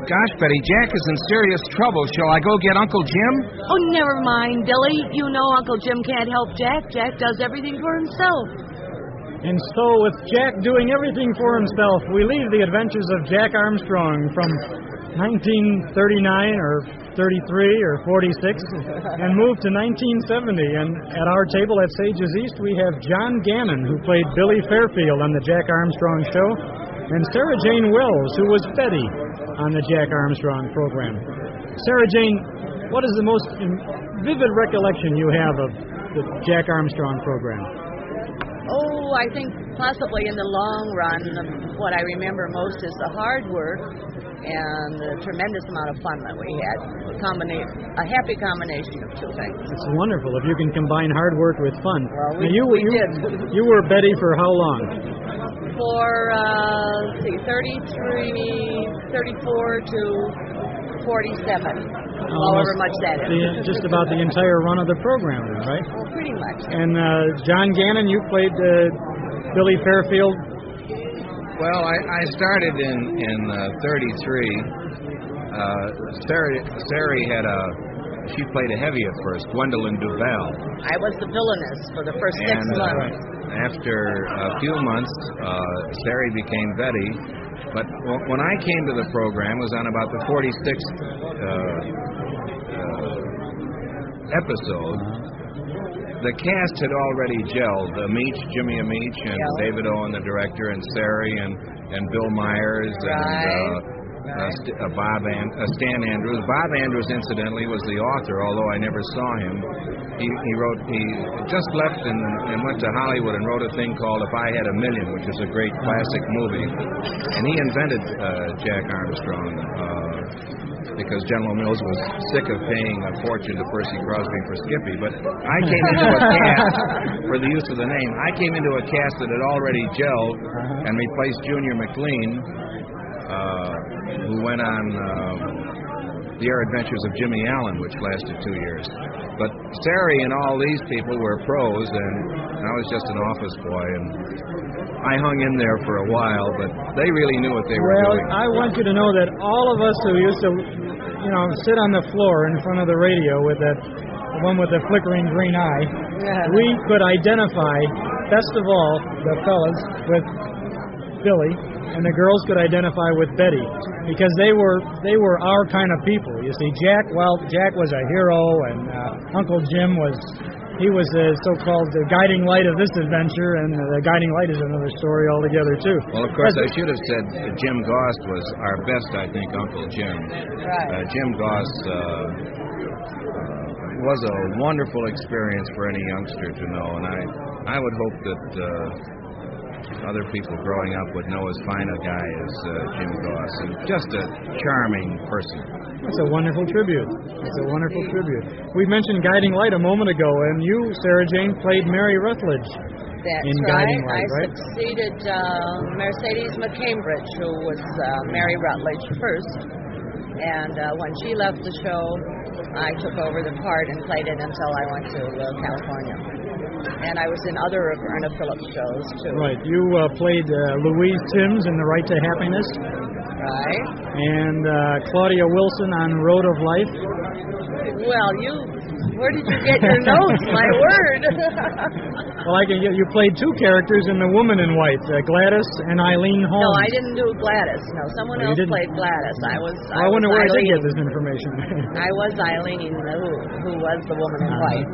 Gosh, Betty, Jack is in serious trouble. Shall I go get Uncle Jim? Oh, never mind, Billy. You know Uncle Jim can't help Jack. Jack does everything for himself. And so, with Jack doing everything for himself, we leave the adventures of Jack Armstrong from 1939 or 33 or 46 and move to 1970. And at our table at Sages East, we have John Gannon, who played Billy Fairfield on the Jack Armstrong show, and Sarah Jane Wells, who was Betty on the Jack Armstrong program. Sarah Jane, what is the most vivid recollection you have of the Jack Armstrong program? Oh, I think possibly in the long run, what I remember most is the hard work and the tremendous amount of fun that we had. A happy combination of two things. It's wonderful if you can combine hard work with fun. Well, we did. You were Betty for how long? For, 34 to 47. However much that is. Just about the entire run of the program, right? Well, pretty much. And John Gannon, you played Billy Fairfield. Well, I started in 33. Sarah she played a heavy at first, Gwendolyn Duval. I was the villainess for the first 6 months. After a few months, Sarah became Betty. But when I came to the program, it was on about the 46th episode. The cast had already gelled. Jimmy Ameach, and David Owen, the director, and Sarah, and Bill Myers, and Stan Andrews. Bob Andrews, incidentally, was the author, although I never saw him. He just left and went to Hollywood and wrote a thing called If I Had a Million, which is a great classic movie. And he invented Jack Armstrong because General Mills was sick of paying a fortune to Percy Crosby for Skippy. But I came into a cast, for the use of the name, I came into a cast that had already gelled and replaced Junior McLean, who went on The Air Adventures of Jimmy Allen, which lasted 2 years. But Sarah and all these people were pros, and I was just an office boy, and I hung in there for a while, but they really knew what they were doing. Well, I want you to know that all of us who used to, sit on the floor in front of the radio with the one with the flickering green eye, we could identify, best of all, the fellas with Billy, and the girls could identify with Betty, because they were our kind of people. You see, Jack was a hero, and Uncle Jim was the so-called guiding light of this adventure, and the guiding light is another story altogether, too. Well, of course, I should have said Jim Goss was our best, I think, Uncle Jim. Right. Jim Goss was a wonderful experience for any youngster to know, and I would hope that other people growing up would know as fine a guy as Jim Goss, and just a charming person. That's a wonderful tribute. We mentioned Guiding Light a moment ago, and you, Sarah Jane, played Mary Rutledge in Guiding Light, right? I succeeded Mercedes McCambridge, who was Mary Rutledge first, and when she left the show, I took over the part and played it until I went to California. And I was in other Erna Phillips shows, too. Right. You played Louise Timms in The Right to Happiness. Right. And Claudia Wilson on Road of Life. Well, where did you get your notes? My word. Well, you played two characters in The Woman in White, Gladys and Eileen Holmes. No, I didn't do Gladys. No, someone else played Gladys. I wonder where they get this information. I was Eileen, who was the Woman in White.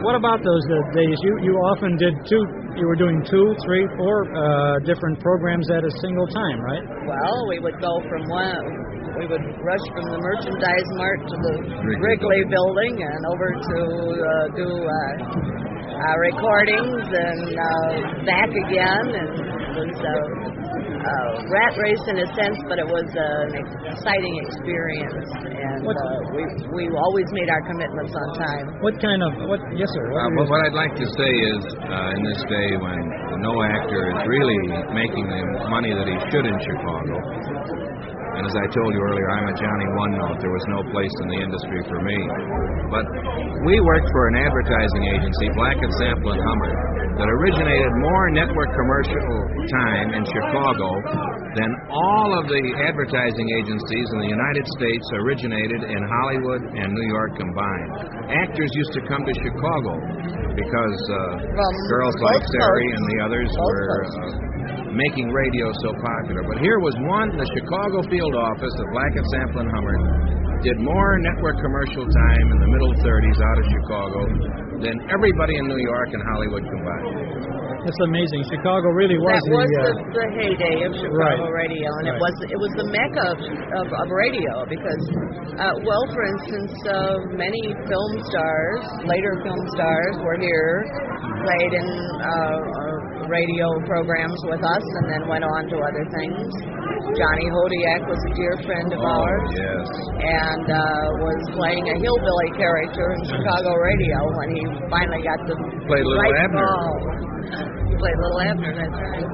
What about those days? You often did you were doing 2, 3, 4 different programs at a single time, right? Well, we would go from we would rush from the Merchandise Mart to the Wrigley Building and over to do recordings and back again, and it was a rat race in a sense, but it was an exciting experience, and we always made our commitments on time. Yes, sir. What I'd like to say is, in this day when no actor is really making the money that he should in Chicago, And as I told you earlier, I'm a Johnny One Note. There was no place in the industry for me. But we worked for an advertising agency, Blackett, Sample and Hummer, that originated more network commercial time in Chicago than all of the advertising agencies in the United States originated in Hollywood and New York combined. Actors used to come to Chicago because girls like Terry and the others were making radio so popular. But here was one, the Chicago field office of Blackett, Sample and Hummer, did more network commercial time in the middle 30s out of Chicago than everybody in New York and Hollywood combined. That's amazing. Chicago really was the heyday of Chicago radio, and it was the mecca of radio because, for instance, many film stars, later film stars, were here, played in radio programs with us, and then went on to other things. Johnny Hodiak was a dear friend of ours, yes, and was playing a hillbilly character in Chicago radio when he finally got the played Little right Abner. ball. He played Little Abner, that's right.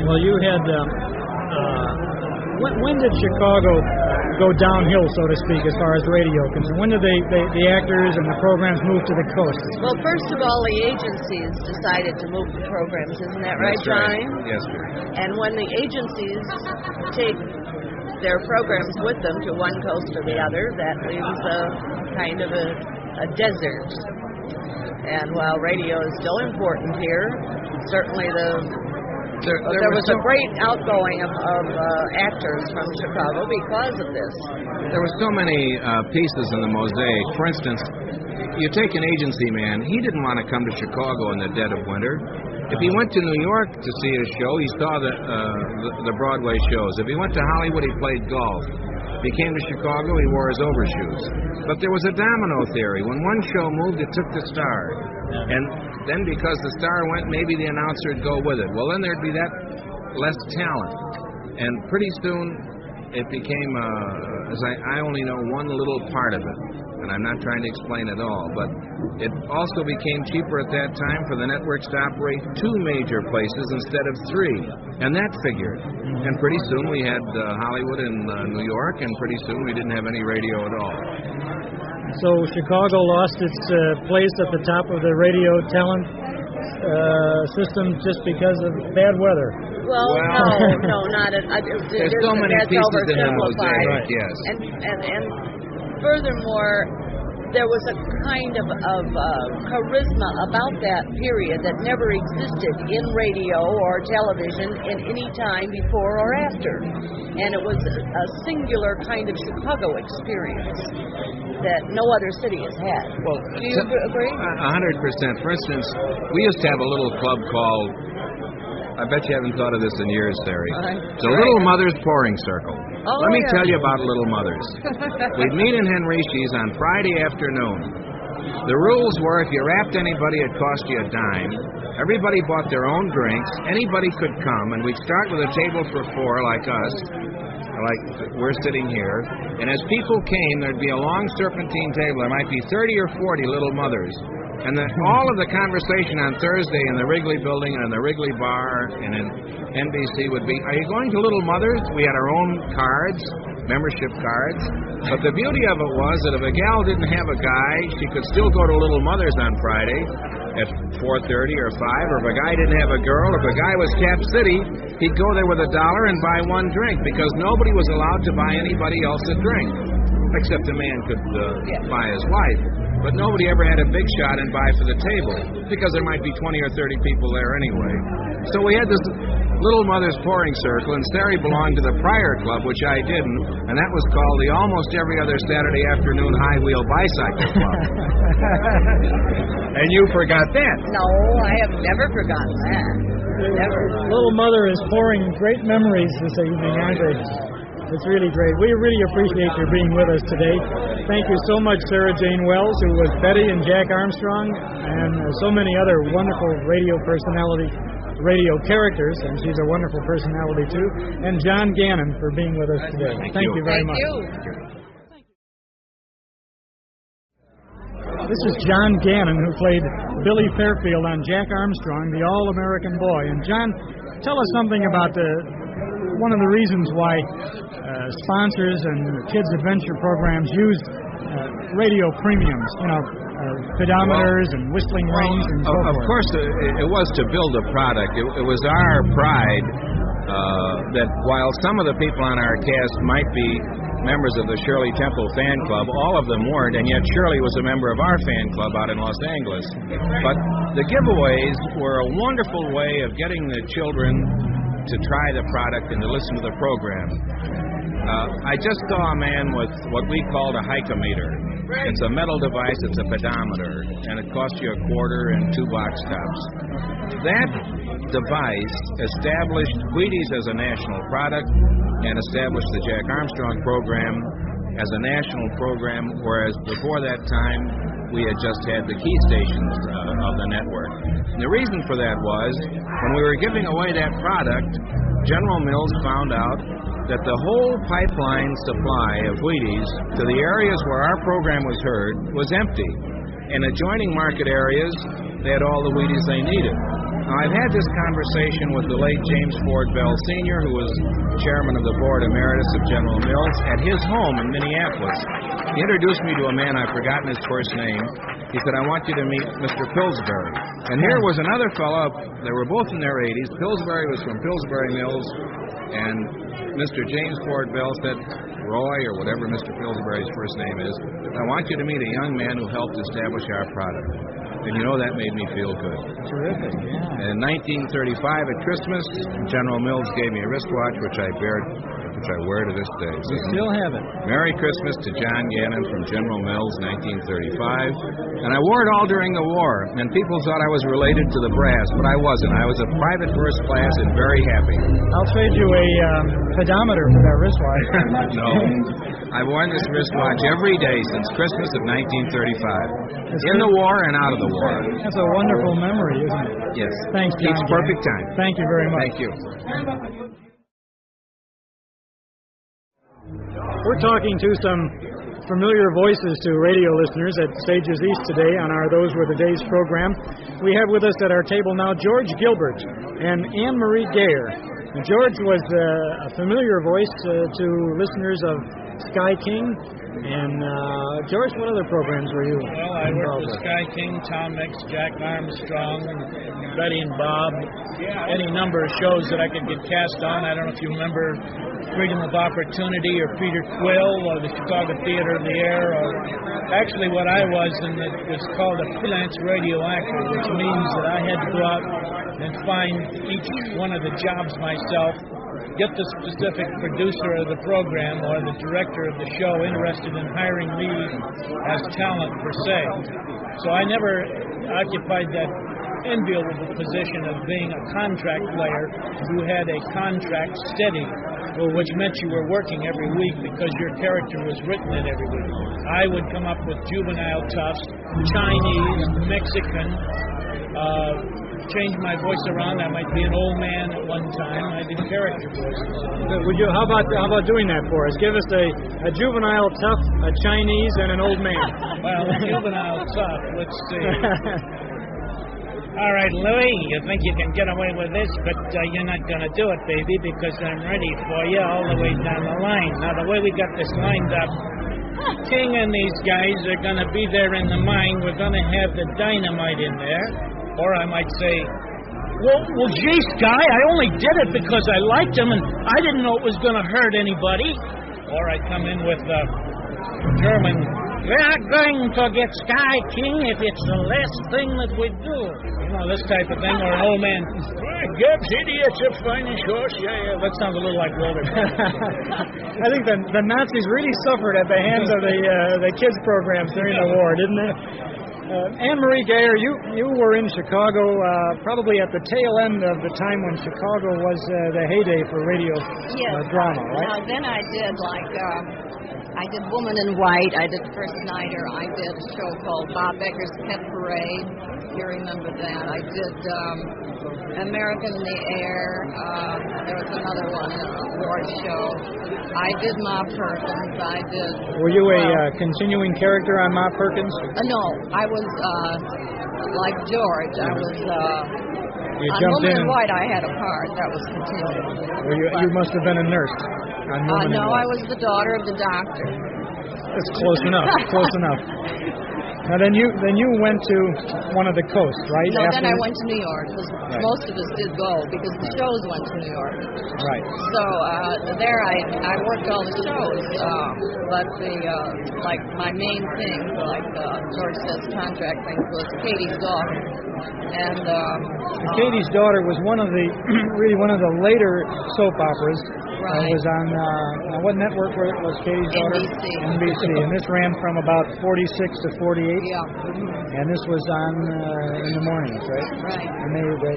Well, you had. When did Chicago go downhill, so to speak, as far as radio concerned? When did the actors and the programs move to the coast? Well, first of all, the agencies decided to move the programs. Isn't that right, That's Johnny? Right. Yes, sir. And when the agencies take their programs with them to one coast or the other, that leaves a kind of a desert. And while radio is still important here, certainly there was a great outgoing of actors from Chicago because of this. There were so many pieces in the mosaic. For instance, you take an agency man, he didn't want to come to Chicago in the dead of winter. If he went to New York to see a show, he saw the Broadway shows. If he went to Hollywood, he played golf. If he came to Chicago, he wore his overshoes. But there was a domino theory. When one show moved, it took the star. And then because the star went, maybe the announcer would go with it. Well, then there'd be that less talent. And pretty soon, it became, I only know one little part of it. And I'm not trying to explain it all, but it also became cheaper at that time for the networks to operate 2 major places instead of 3. And that figured. And pretty soon we had Hollywood and New York, and pretty soon we didn't have any radio at all. So Chicago lost its place at the top of the radio talent system just because of bad weather. Well, no, not at all. There's so many pieces in the mosaic, yes. And furthermore, there was a kind of charisma about that period that never existed in radio or television in any time before or after. And it was a singular kind of Chicago experience that no other city has had. Well, do you agree? 100%. For instance, we used to have a little club called, I bet you haven't thought of this in years, Terry. It's a Little Mother's Pouring Circle. Oh, Let me tell you about Little Mothers. We'd meet in Henrici's on Friday afternoon. The rules were if you wrapped anybody, it cost you a dime. Everybody bought their own drinks. Anybody could come, and we'd start with a table for 4 like us, like we're sitting here. And as people came, there'd be a long serpentine table. There might be 30 or 40 Little Mothers. And all of the conversation on Thursday in the Wrigley Building and in the Wrigley Bar and in NBC would be, are you going to Little Mothers? We had our own cards, membership cards. But the beauty of it was that if a gal didn't have a guy, she could still go to Little Mothers on Friday at 4:30 or 5. Or if a guy didn't have a girl, if a guy was Cap City, he'd go there with $1 and buy 1 drink because nobody was allowed to buy anybody else a drink, except a man could buy his wife. But nobody ever had a big shot and buy for the table because there might be 20 or 30 people there anyway. So we had this Little Mother's Pouring Circle, and Terry belonged to the prior club, which I didn't, and that was called the Almost Every Other Saturday Afternoon High Wheel Bicycle Club. And you forgot that. No, I have never forgotten that. Never. Little Mother is pouring great memories this evening, aren't they? It's really great. We really appreciate your being with us today. Thank you so much, Sarah Jane Wells, who was Betty and Jack Armstrong, and so many other wonderful radio characters, and she's a wonderful personality too, and John Gannon for being with us today. Thank you very much. Thank you. This is John Gannon, who played Billy Fairfield on Jack Armstrong, the All-American Boy. And John, tell us something about one of the reasons why sponsors and kids' adventure programs use radio premiums, pedometers and whistling rings and so forth. Of course, it was to build a product. It was our pride that while some of the people on our cast might be members of the Shirley Temple fan club, all of them weren't, and yet Shirley was a member of our fan club out in Los Angeles. But the giveaways were a wonderful way of getting the children to try the product and to listen to the program. I just saw a man with what we called a hycometer. It's a metal device, it's a pedometer, and it costs you $0.25 and 2 box tops. That device established Wheaties as a national product and established the Jack Armstrong program as a national program, whereas before that time we had just had the key stations of the network. And the reason for that was when we were giving away that product, General Mills found out that the whole pipeline supply of Wheaties to the areas where our program was heard was empty. In adjoining market areas, they had all the Wheaties they needed. Now, I've had this conversation with the late James Ford Bell Sr., who was chairman of the board emeritus of General Mills, at his home in Minneapolis. He introduced me to a man, I've forgotten his first name. He said, I want you to meet Mr. Pillsbury. And here was another fellow, they were both in their 80s. Pillsbury was from Pillsbury Mills, and Mr. James Ford Bell said, Roy, or whatever Mr. Pillsbury's first name is, I want you to meet a young man who helped establish our product. And that made me feel good. Terrific, yeah. In 1935 at Christmas, General Mills gave me a wristwatch, which I wear to this day. You still have it. Merry Christmas to John Gannon from General Mills, 1935. And I wore it all during the war, and people thought I was related to the brass, but I wasn't. I was a private first class and very happy. I'll trade you a pedometer for that wristwatch. No. I've worn this wristwatch every day since Christmas of 1935. In the war and out of the war. That's a wonderful memory, isn't it? Yes. Thanks, John. Keeps perfect time. Thank you very much. Thank you. We're talking to some familiar voices to radio listeners at Stages East today on our Those Were the Days program. We have with us at our table now George Gilbert and Anne-Marie Gayer. George was a familiar voice to listeners of Sky King. And, George, what other programs were you Well, I worked with Sky King, Tom Mix, Jack Armstrong, Betty and Bob, any number of shows that I could get cast on. I don't know if you remember Freedom of Opportunity or Peter Quill or the Chicago Theater of the Air. Or actually what I was, and it was called a freelance radio actor, which means that I had to go out and find each one of the jobs myself, get the specific producer of the program or the director of the show interested in hiring me as talent per se. So I never occupied that enviable position of being a contract player who had a contract steady, which meant you were working every week because your character was written in every week. I would come up with juvenile toughs, Chinese, Mexican, change my voice around. I might be an old man at one time. I did character voices. Would you? How about doing that for us? Give us a juvenile tough, a Chinese, and an old man. Well, juvenile tough. Let's see. All right, Louie, you think you can get away with this, but you're not going to do it, baby, because I'm ready for you all the way down the line. Now, the way we got this lined up, King and these guys are going to be there in the mine. We're going to have the dynamite in there. Or I might say, well, gee, Sky, I only did it because I liked him and I didn't know it was going to hurt anybody. Or I come in with German, we're going to get Sky King if it's the last thing that we do. This type of thing. Or an old man, Gibbs, idiots, a finest horse. Yeah, that sounds a little like Walter. I think the Nazis really suffered at the hands of the kids' programs during the war, didn't they? Anne-Marie Gayer, you were in Chicago probably at the tail end of the time when Chicago was the heyday for radio drama, right? Then I did I did Woman in White, I did First Nighter, I did a show called Bob Becker's Pet Parade, if you remember that. I did American in the Air, there was another one, an award show. I did Ma Perkins, I did... Were you a continuing character on Ma Perkins? No, I was like George, I was You On jumped Woman in. in White, I had a part that was continued. Well, you must have been a nurse. On Woman in No, White. I was the daughter of the doctor. That's close enough. Close enough. Now then you went to one of the coasts, right? No, After then I went to New York. Right. Most of us did go because the shows went to New York. Right. So there I worked all the shows, but the like my main thing, like George says, contract things was Katie's Daughter, and Katie's Daughter was one of the really one of the later soap operas. Right. It was on what network was Katie's Daughter? NBC, and this ran from about 46 to 48. Yeah. And this was on in the mornings, right? Right. And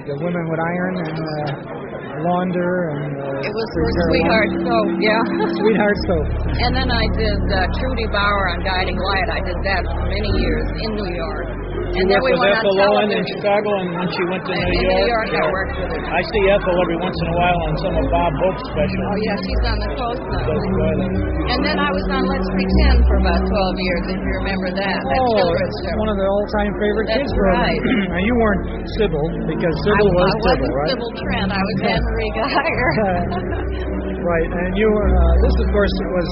the women would iron and launder and. It was for Sweetheart Soap, yeah. Sweetheart Soap. And then I did Trudy Bauer on Guiding Light. I did that for many years in New York. And then we went on Ethel television. in Chicago, and when she went to In New New York, I worked with her. I see Ethel every once in a while on some of Bob Hope's specials. Oh, yeah, she's on the coast now. And then I was on Let's Pretend for about 12 years, if you remember that. That children's show. One of the all-time favorite That's kids programs. right. Now, you weren't Sybil, because Sybil was Sybil, right? I wasn't Sybil Trent. I was Anne-Marie Geiger. Right, and you were, this, of course, was,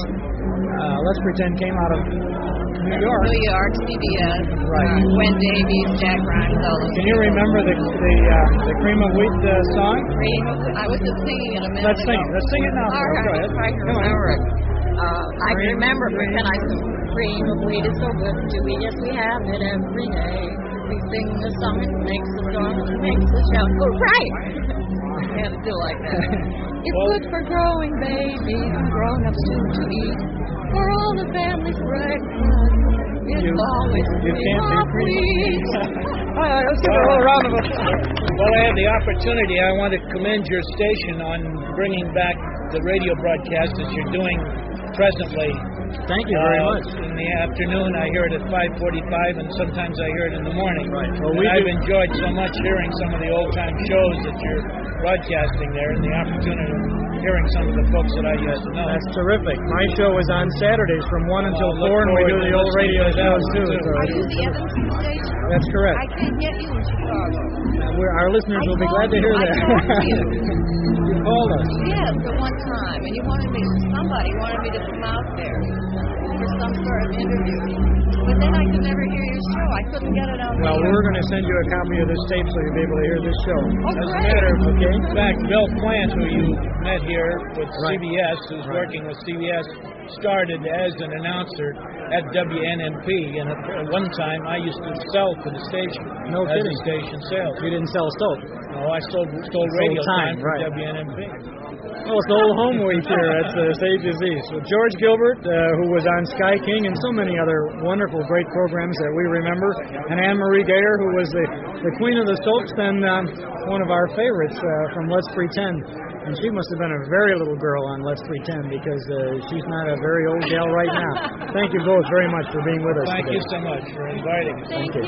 Let's Pretend came out of New York. New York, CBS, Right. Gwen Davies, Jack Grimes, all those Can you remember the Cream of Wheat song? Cream of Wheat. I was just singing it a minute Let's ago. sing it. Let's sing it now. All right, Go ahead. if I can remember it. I can remember, but then I said, cream of wheat is so good to we. Yes, we have it every day. We sing the song, it makes us strong, it makes us shout, oh, right! I had to do like that. It's good for growing babies and grown-ups too to eat. For all the family's breakfast, it's always cream of wheat. All right, let's give a little round of applause. Well, I had the opportunity. I want to commend your station on bringing back the radio broadcast that you're doing presently. Thank you very much. In the afternoon, I hear it at 5:45, and sometimes I hear it in the morning. Right. Well, I've enjoyed so much hearing some of the old-time shows that you're broadcasting there, and the opportunity of hearing some of the folks that I used to know. That's terrific. My show is on Saturdays from 1 until 4, and we do the old radio shows, too. So Are you the Evanston station? that's correct. I can't get you in Chicago. Our listeners will be glad to hear that. You called us. Yes, at one time, and somebody wanted me to come out there for some sort of interview. But then I could never hear your show. I couldn't get it on the Well, air. we're going to send you a copy of this tape so you'll be able to hear this show. Oh, As a great. matter of Okay. fact, Bill Plant, who you met here with Right. CBS, who's working with CBS, started as an announcer at WNMP, and at one time I used to sell to the station. No as kidding. a station sales. You didn't sell soap. No, I sold radio time, time for right. WNMP. Well, it's the old home week here at Sages East. With George Gilbert, who was on Sky King, and so many other wonderful, great programs that we remember, and Anne-Marie Geiger, who was the queen of the soaps, and one of our favorites from Let's Pretend. And she must have been a very little girl on Let's Pretend, because she's not a very old gal right now. Thank you both very much for being with us Thank today. you so much for inviting us. Thank you.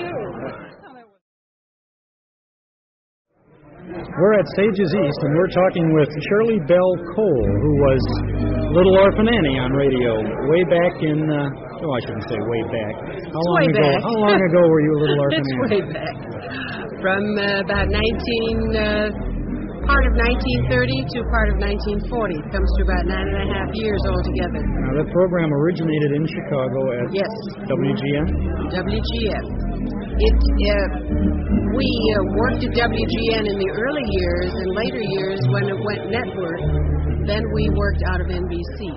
We're at Sages East, and we're talking with Shirley Bell Cole, who was Little Orphan Annie on radio way back in, I shouldn't say way back. How long way ago? back. How long ago were you Little Orphan It's Annie? way back. From about part of 1930 to part of 1940. It comes to about 9.5 years altogether. Now, that program originated in Chicago at Yes, WGN. WGN. We worked at WGN in the early years, and later years when it went network, then we worked out of NBC.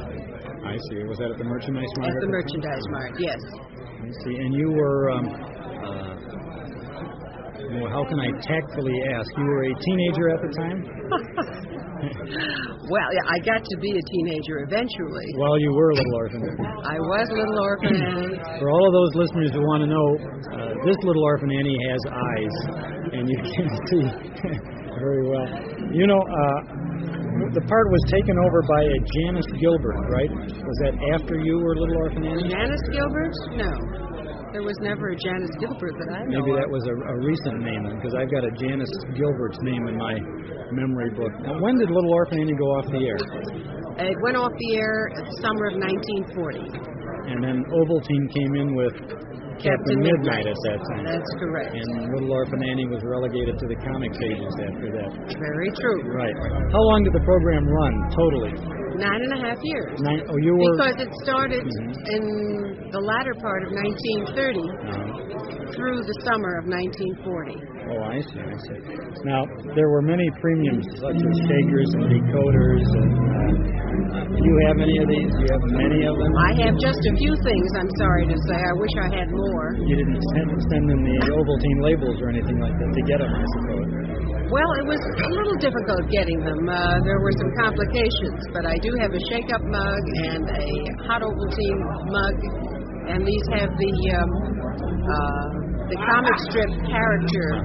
I see. Was that at the Merchandise Mart? At the Merchandise Mart, yes. I see. And you were, well, how can I tactfully ask? You were a teenager at the time? Well, yeah, I got to be a teenager eventually. While you were Little Orphan Annie. I was Little Orphan Annie. For all of those listeners who want to know, this Little Orphan Annie has eyes, and you can see very well. You know, the part was taken over by a Janice Gilbert, right? Was that after you were Little Orphan Annie? Janice Gilbert? No. There was never a Janice Gilbert that I know Maybe of. that was a recent name, because I've got a Janice Gilbert's name in my memory book. Now, when did Little Orphan Annie go off the air? It went off the air at the summer of 1940. And then Ovaltine came in with Captain Midnight at that time. That's correct. And Little Orphan Annie was relegated to the comic pages after that. Very true. Right. How long did the program run, totally? 9.5 years. You were... Because it started in the latter part of 1930 through the summer of 1940. Oh, I see. Now, there were many premiums, such as Shakers and Decoders. Do you have any of these? Do you have many of them? I have just a few things, I'm sorry to say. I wish I had more. You didn't send in the Ovaltine labels or anything like that to get them, I suppose. Well, it was a little difficult getting them. There were some complications, but I do have a shake-up mug and a hot Ovaltine mug, and these have the comic strip character,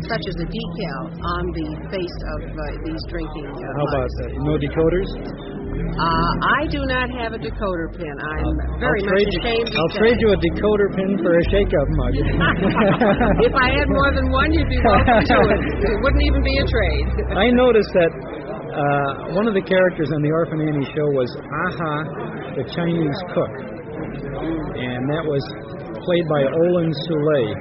such as a decal on the face of these drinking How about no decoders? I do not have a decoder pin. I'm very much ashamed. I'll trade you a decoder pin for a shake-up mug. If I had more than one, you'd be welcome to it. It wouldn't even be a trade. I noticed that one of the characters on the Orphan Annie show was Aha, the Chinese cook. And that was played by Olin Soule.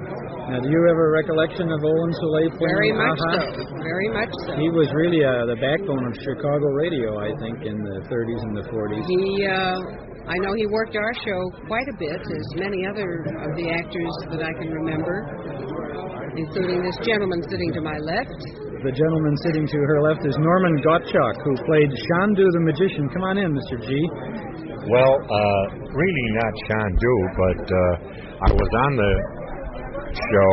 Now, do you have a recollection of Olin Soule playing Very much Aha? so. Very much so. He was really the backbone of Chicago radio, I think, in the 30s and the 40s. I know he worked our show quite a bit, as many other of the actors that I can remember, including this gentleman sitting to my left. The gentleman sitting to her left is Norman Gottschalk, who played Shandu the Magician. Come on in, Mr. G. Well, really not Shandu, but I was on the show,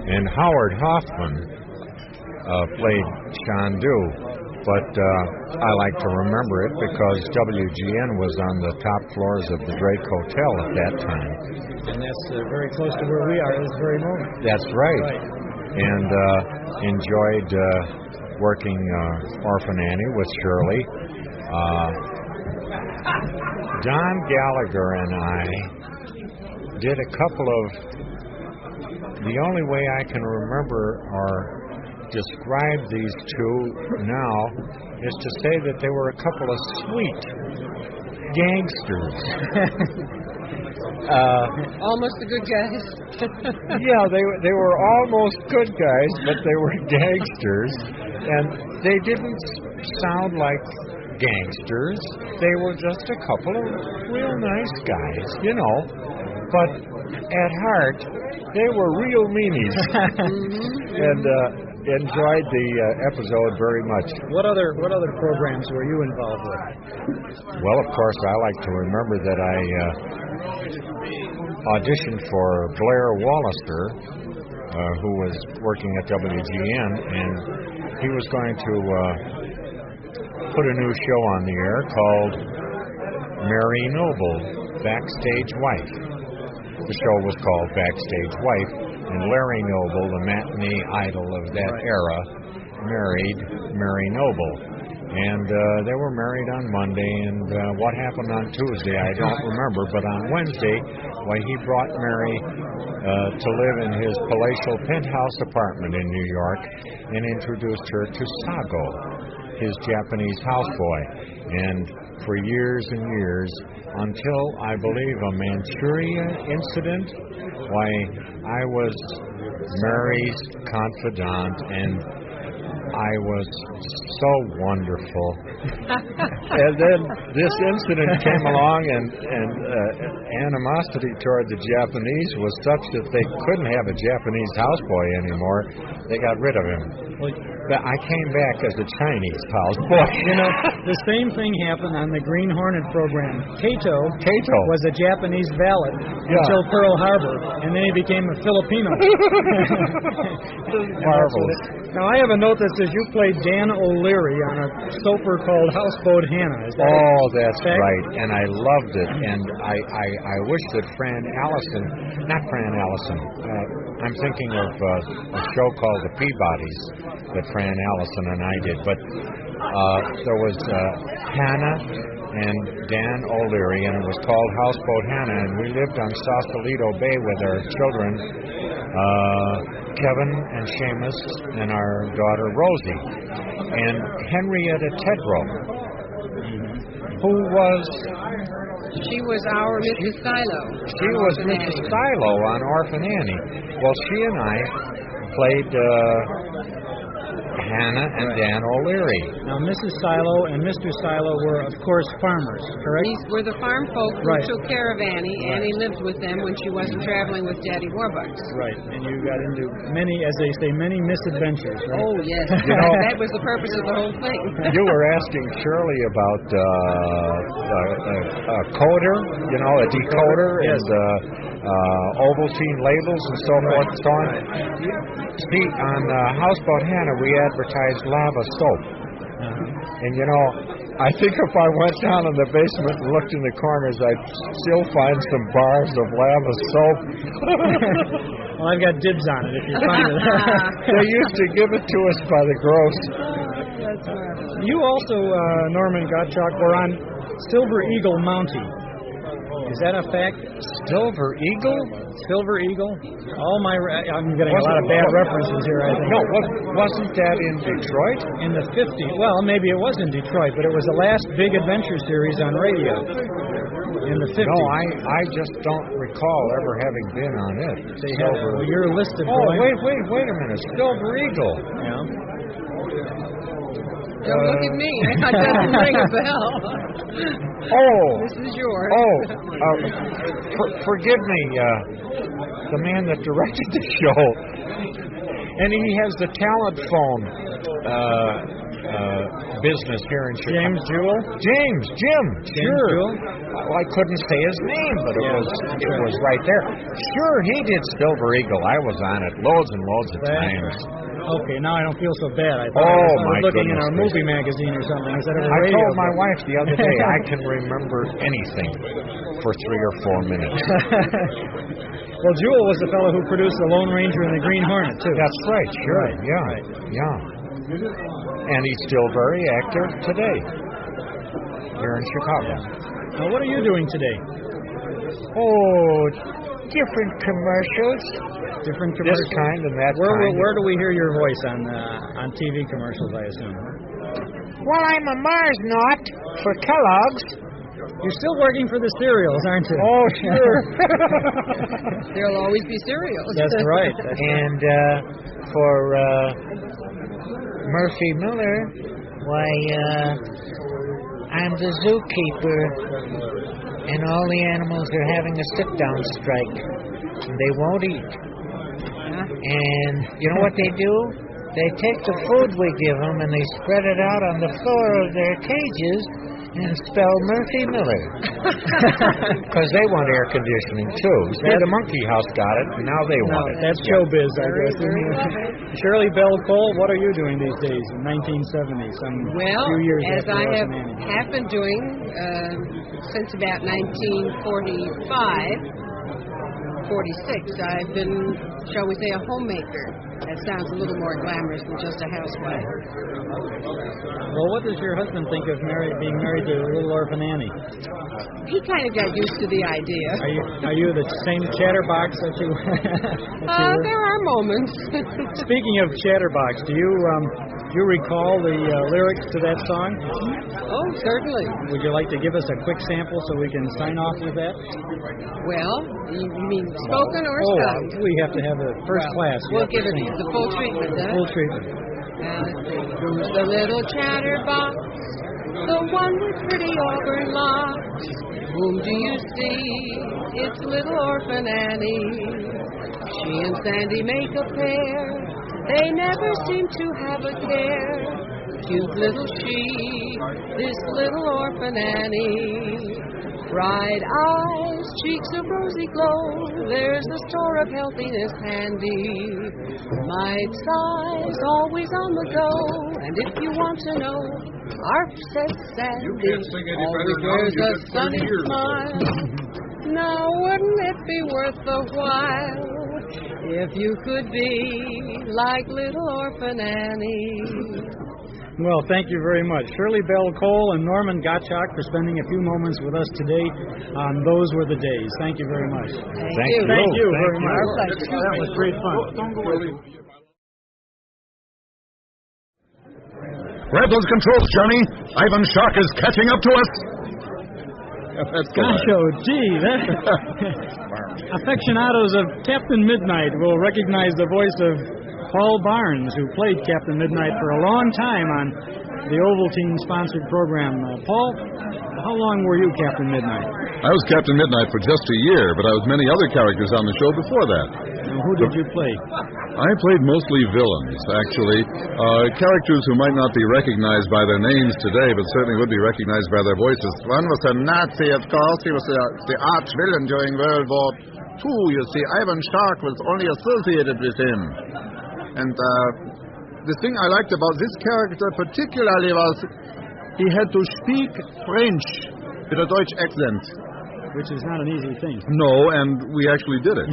and Howard Hoffman played Shandu, but I like to remember it because WGN was on the top floors of the Drake Hotel at that time. And that's very close to where we are at this very moment. That's right. And enjoyed working Orphan Annie with Shirley. Don Gallagher and I did a couple of... The only way I can remember or describe these two now is to say that they were a couple of sweet gangsters. Almost the good guys. Yeah, they were almost good guys, but they were gangsters, and they didn't sound like gangsters. They were just a couple of real nice guys, you know. But at heart, they were real meanies, and enjoyed the episode very much. What other programs were you involved with? Well, of course, I like to remember that I auditioned for Blair Wallister, who was working at WGN, and he was going to put a new show on the air called Mary Noble, Backstage Wife. The show was called Backstage Wife, and Larry Noble, the matinee idol of that era, married Mary Noble. And they were married on Monday, and what happened on Tuesday, I don't remember, but on Wednesday, he brought Mary to live in his palatial penthouse apartment in New York and introduced her to Sago, his Japanese houseboy. And for years and years, until, I believe, a Manchuria incident, I was Mary's confidant, and I was so wonderful. And then this incident came along, and animosity toward the Japanese was such that they couldn't have a Japanese houseboy anymore. They got rid of him. But I came back as a Chinese houseboy. You know, the same thing happened on the Green Hornet program. Kato was a Japanese valet until Pearl Harbor, and then he became a Filipino. Marvelous. Now, I have a note that says you played Dan O'Leary on a soaper called Houseboat Hannah. Is that that's right, and I loved it, and I wish that not Fran Allison, I'm thinking of a show called The Peabodys that Fran Allison and I did, but there was Hannah and Dan O'Leary, and it was called Houseboat Hannah, and we lived on Sausalito Bay with our children, Kevin and Seamus, and our daughter Rosie, and Henrietta Tedrow who was... She was our Mrs. Silo. She was Mrs. Silo on Orphan Annie. Well, she and I played Hannah and Dan O'Leary. Now, Mrs. Silo and Mr. Silo were, of course, farmers, correct? These were the farm folk who Right. took care of Annie. Annie lived with them when she wasn't traveling with Daddy Warbucks. Right, and you got into many, as they say, many misadventures, right? Oh, yes. You know- That was the purpose of the whole thing. You were asking Shirley about a coder, a decoder, Yes. and Ovaltine labels and so forth and so on. See, on Houseboat Hannah, we advertised lava soap. And, I think if I went down in the basement and looked in the corners, I'd still find some bars of lava soap. Well, I've got dibs on it if you find it. They used to give it to us by the gross. That's marvelous. You also, Norman Gottschalk, were on Silver Eagle Mountie. Is that a fact? Silver Eagle? Silver Eagle? I'm getting a lot of bad references here, I think. No, wasn't that in Detroit? In the 50s. Well, maybe it was in Detroit, but it was the last big adventure series on radio in the 50s. No, I just don't recall ever having been on it. They had your listed. Oh, wait a minute. Silver Eagle. Yeah. Don't look at me. That doesn't ring a bell. Oh. This is yours. Oh. Forgive me, the man that directed the show. And he has the talent phone business here in Chicago. James Jewell? Jim. Sure. Jewell? Well, I couldn't say his name, but it was right there. Sure, he did Silver Eagle. I was on it loads and loads of times. Okay, now I don't feel so bad. I thought Oh, I was my looking in goodness our movie magazine or something instead of a I radio. told my wife the other day I can remember anything for 3 or 4 minutes. Well, Jewell was the fellow who produced The Lone Ranger and the Green Hornet, too. That's right, sure. Right, Yeah, right. yeah. And he's still very active today here in Chicago. Now, what are you doing today? Oh, different commercials. Different This commercials? kind and that kind. Where do we hear your voice on TV commercials, I assume? Well, I'm a Mars Knot for Kellogg's. You're still working for the cereals, aren't you? Oh, sure. There'll always be cereals. That's right. And for Murphy Miller, why, I'm the zookeeper, and all the animals are having a sit-down strike, and they won't eat. And you know what they do? They take the food we give them and they spread it out on the floor of their cages and spell Murphy Miller. Because they want air conditioning, too. See, the Monkey House got it, and now they want it. That's showbiz, I guess. Shirley Bell Cole, what are you doing these days in 1970? Well, few years as after I Orphan Annie. have been doing since about 1945, 46, I've been, shall we say, a homemaker. That sounds a little more glamorous than just a housewife. Well, what does your husband think of being married to Little Orphan Annie? He kind of got used to the idea. Are you the same chatterbox that you? There are moments. Speaking of chatterbox, do you recall the lyrics to that song? Oh, certainly. Would you like to give us a quick sample so we can sign off with that? Well, you mean spoken or sung? We have to have a first class. We'll give it the full treatment, huh? Full treatment. Now, let's see. Who's the little chatterbox? The one with pretty auburn locks. Whom do you see? It's little Orphan Annie. She and Sandy make a pair. They never seem to have a care. Cute little she, this little Orphan Annie. Bright eyes, cheeks of rosy glow, there's a store of healthiness handy. Might size, always on the go, and if you want to know, Arp says Sandy always wears a sunny smile. Now wouldn't it be worth the while if you could be like little Orphan Annie? Well, thank you very much. Shirley Bell Cole and Norman Gottschalk for spending a few moments with us today on Those Were the Days. Thank you very much. Thank you. Thank you very you. much. That was great fun. Don't go away. Grab those controls, Johnny. Ivan Shark is catching up to us. Gosh, oh, gee, that aficionados of Captain Midnight will recognize the voice of Paul Barnes, who played Captain Midnight for a long time on the Ovaltine-sponsored program. Paul, how long were you Captain Midnight? I was Captain Midnight for just a year, but I was many other characters on the show before that. Now, who did you play? I played mostly villains, actually. Characters who might not be recognized by their names today, but certainly would be recognized by their voices. One was a Nazi, of course. He was the arch-villain during World War II. You see, Ivan Shark was only associated with him. And the thing I liked about this character particularly was he had to speak French with a Deutsch accent. Which is not an easy thing. No, and we actually did it.